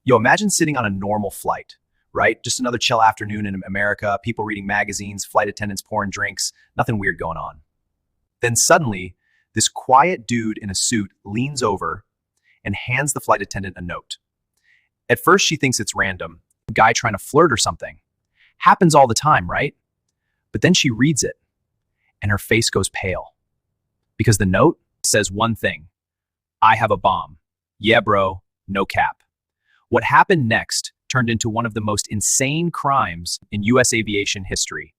Yo, imagine sitting on a normal flight, right? Just another chill afternoon in America, people reading magazines, flight attendants pouring drinks, nothing weird going on. Then suddenly, this quiet dude in a suit leans over and hands the flight attendant a note. At first, she thinks it's random, a guy trying to flirt or something. Happens all the time, right? But then she reads it, and her face goes pale. Because the note says one thing: I have a bomb. Yeah, bro, no cap. What happened next turned into one of the most insane crimes in US aviation history.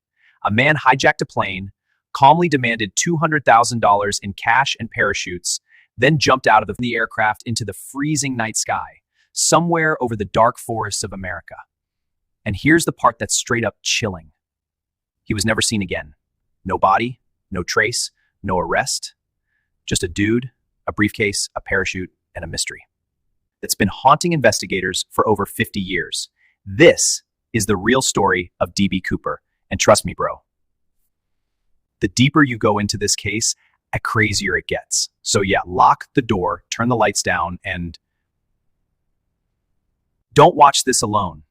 A man hijacked a plane, calmly demanded $200,000 in cash and parachutes, then jumped out of the aircraft into the freezing night sky, somewhere over the dark forests of America. And here's the part that's straight up chilling. He was never seen again. No body, no trace, no arrest. Just a dude, a briefcase, a parachute, and a mystery that's been haunting investigators for over 50 years. This is the real story of DB Cooper. And trust me, bro, the deeper you go into this case, the crazier it gets. So yeah, lock the door, turn the lights down, and don't watch this alone.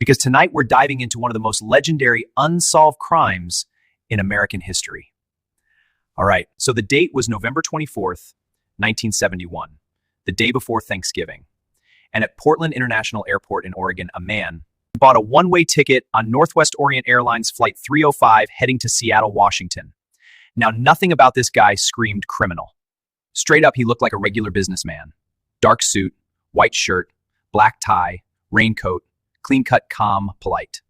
Because tonight we're diving into one of the most legendary unsolved crimes in American history. All right, so the date was November 24th, 1971, the day before Thanksgiving. And at Portland International Airport in Oregon, a man bought a one-way ticket on Northwest Airlines Flight 305 heading to Seattle, Washington. Now, nothing about this guy screamed criminal. Straight up, he looked like a regular businessman. Dark suit, white shirt, black tie, raincoat, clean-cut, calm, polite.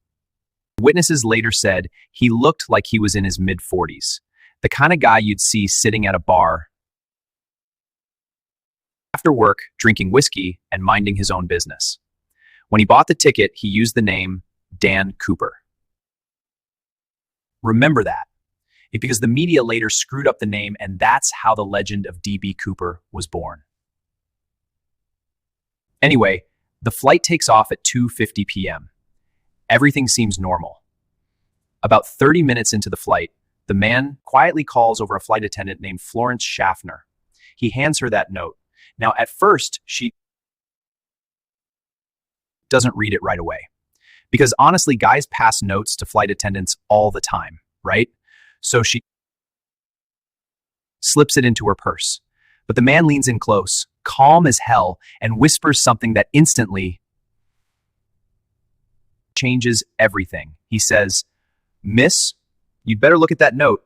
Witnesses later said he looked like he was in his mid-40s, the kind of guy you'd see sitting at a bar after work, drinking whiskey and minding his own business. When he bought the ticket, he used the name Dan Cooper. Remember that, because the media later screwed up the name, and that's how the legend of DB Cooper was born. Anyway, the flight takes off at 2:50 p.m. Everything seems normal. About 30 minutes into the flight, the man quietly calls over a flight attendant named Florence Schaffner. He hands her that note. Now, at first, she doesn't read it right away. Because honestly, guys pass notes to flight attendants all the time, right? So she slips it into her purse. But the man leans in close, calm as hell, and whispers something that instantly changes everything. He says, "Miss, you'd better look at that note.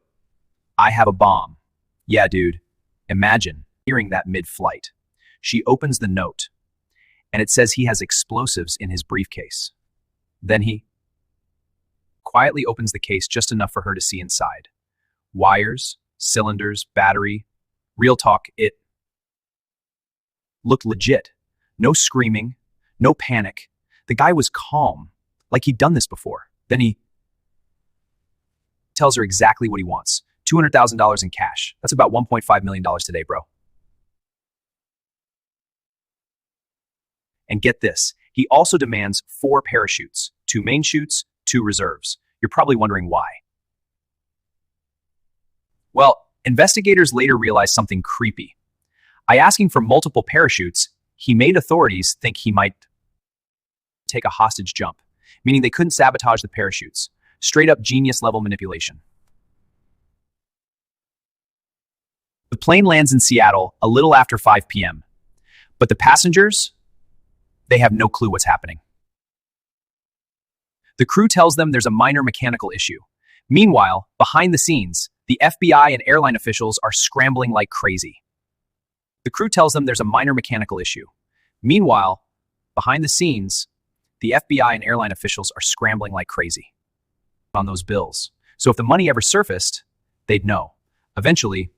I have a bomb." Yeah, dude. Imagine hearing that mid-flight. She opens the note, and it says he has explosives in his briefcase. Then he quietly opens the case just enough for her to see inside. Wires, cylinders, battery. Real talk, it looked legit. No screaming, no panic. The guy was calm, like he'd done this before. Then he tells her exactly what he wants. $200,000 in cash. That's about $1.5 million today, bro. And get this, he also demands 4 parachutes, 2 main chutes, 2 reserves. You're probably wondering why. Well, investigators later realized something creepy. By asking for multiple parachutes, he made authorities think he might take a hostage jump, meaning they couldn't sabotage the parachutes. Straight up genius level manipulation. The plane lands in Seattle a little after 5 p.m. But the passengers, they have no clue what's happening. The crew tells them there's a minor mechanical issue. Meanwhile, behind the scenes, the FBI and airline officials are scrambling like crazy. The crew tells them there's a minor mechanical issue. Meanwhile, behind the scenes, the FBI and airline officials are scrambling like crazy on those bills. So if the money ever surfaced, they'd know. Eventually,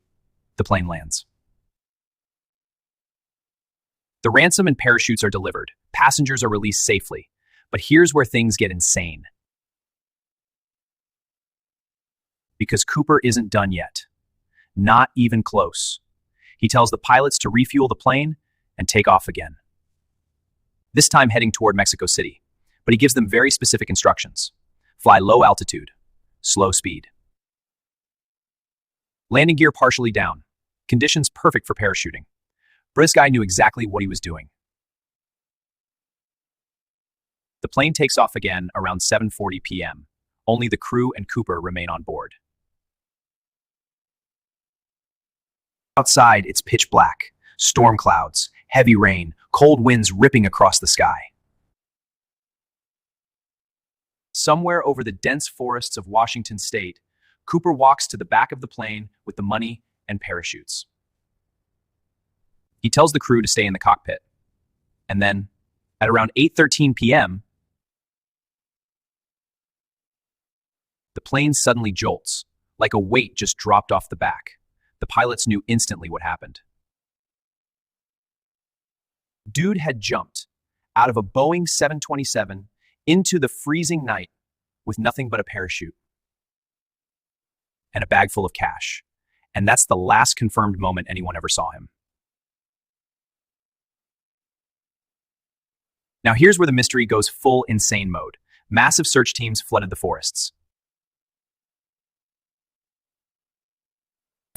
the plane lands. The ransom and parachutes are delivered. Passengers are released safely. But here's where things get insane. Because Cooper isn't done yet. Not even close. He tells the pilots to refuel the plane and take off again. This time heading toward Mexico City. But he gives them very specific instructions. Fly low altitude, slow speed. Landing gear partially down. Conditions perfect for parachuting. This guy knew exactly what he was doing. The plane takes off again around 7:40 p.m. Only the crew and Cooper remain on board. Outside, it's pitch black. Storm clouds, heavy rain, cold winds ripping across the sky. Somewhere over the dense forests of Washington state, Cooper walks to the back of the plane with the money and parachutes. He tells the crew to stay in the cockpit. And then, at around 8:13 p.m., the plane suddenly jolts, like a weight just dropped off the back. The pilots knew instantly what happened. Dude had jumped out of a Boeing 727 into the freezing night with nothing but a parachute and a bag full of cash. And that's the last confirmed moment anyone ever saw him. Now here's where the mystery goes full insane mode. Massive search teams flooded the forests.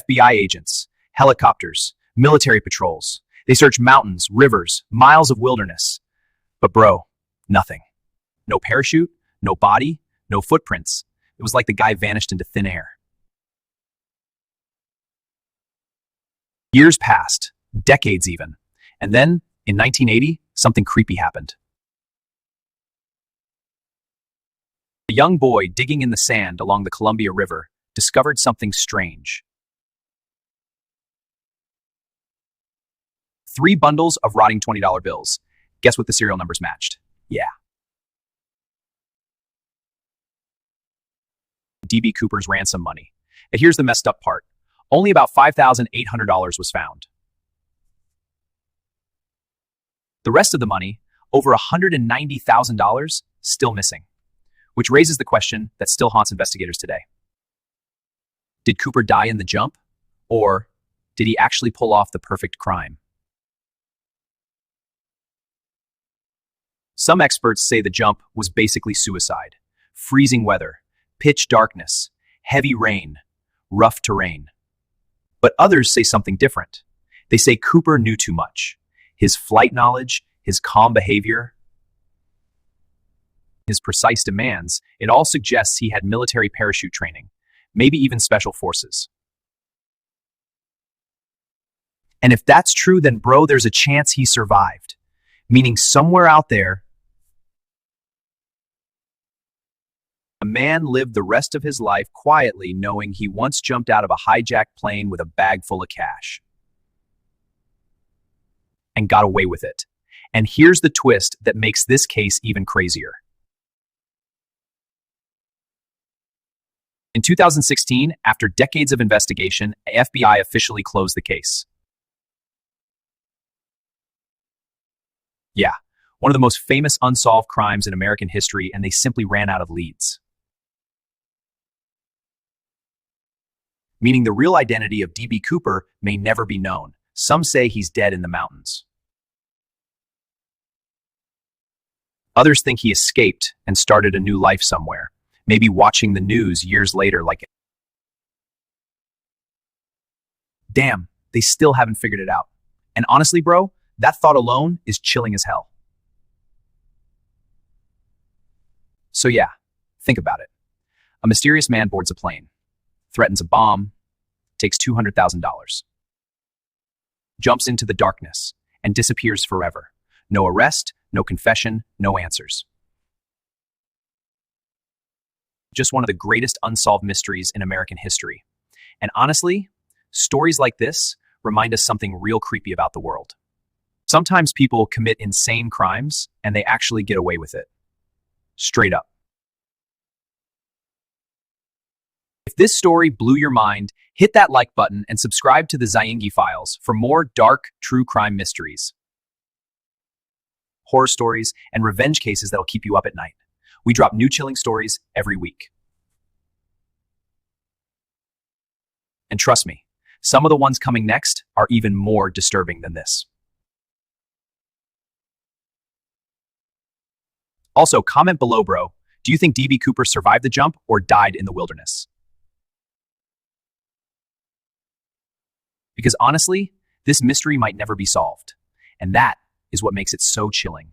FBI agents, helicopters, military patrols. They search mountains, rivers, miles of wilderness. But bro, nothing. No parachute, no body, no footprints. It was like the guy vanished into thin air. Years passed, decades even. And then, in 1980, something creepy happened. A young boy digging in the sand along the Columbia River discovered something strange. 3 bundles of rotting $20 bills. Guess what the serial numbers matched? Yeah. D.B. Cooper's ransom money. And here's the messed up part. Only about $5,800 was found. The rest of the money, over $190,000, still missing. Which raises the question that still haunts investigators today. Did Cooper die in the jump? Or did he actually pull off the perfect crime? Some experts say the jump was basically suicide. Freezing weather, pitch darkness, heavy rain, rough terrain. But others say something different. They say Cooper knew too much. His flight knowledge, his calm behavior, his precise demands, it all suggests he had military parachute training, maybe even special forces. And if that's true, then bro, there's a chance he survived. Meaning somewhere out there, a man lived the rest of his life quietly knowing he once jumped out of a hijacked plane with a bag full of cash. And got away with it. And here's the twist that makes this case even crazier. In 2016, after decades of investigation, FBI officially closed the case. Yeah, one of the most famous unsolved crimes in American history, and they simply ran out of leads. Meaning the real identity of D.B. Cooper may never be known. Some say he's dead in the mountains. Others think he escaped and started a new life somewhere, maybe watching the news years later like, damn, they still haven't figured it out. And honestly, bro, that thought alone is chilling as hell. So yeah, think about it. A mysterious man boards a plane, threatens a bomb, takes $200,000, jumps into the darkness, and disappears forever. No arrest, no confession, no answers. Just one of the greatest unsolved mysteries in American history. And honestly, stories like this remind us something real creepy about the world. Sometimes people commit insane crimes and they actually get away with it. Straight up. If this story blew your mind, hit that like button and subscribe to the Zaingi Files for more dark, true crime mysteries, horror stories, and revenge cases that'll keep you up at night. We drop new chilling stories every week. And trust me, some of the ones coming next are even more disturbing than this. Also, comment below, bro. Do you think D.B. Cooper survived the jump or died in the wilderness? Because honestly, this mystery might never be solved. And that is what makes it so chilling.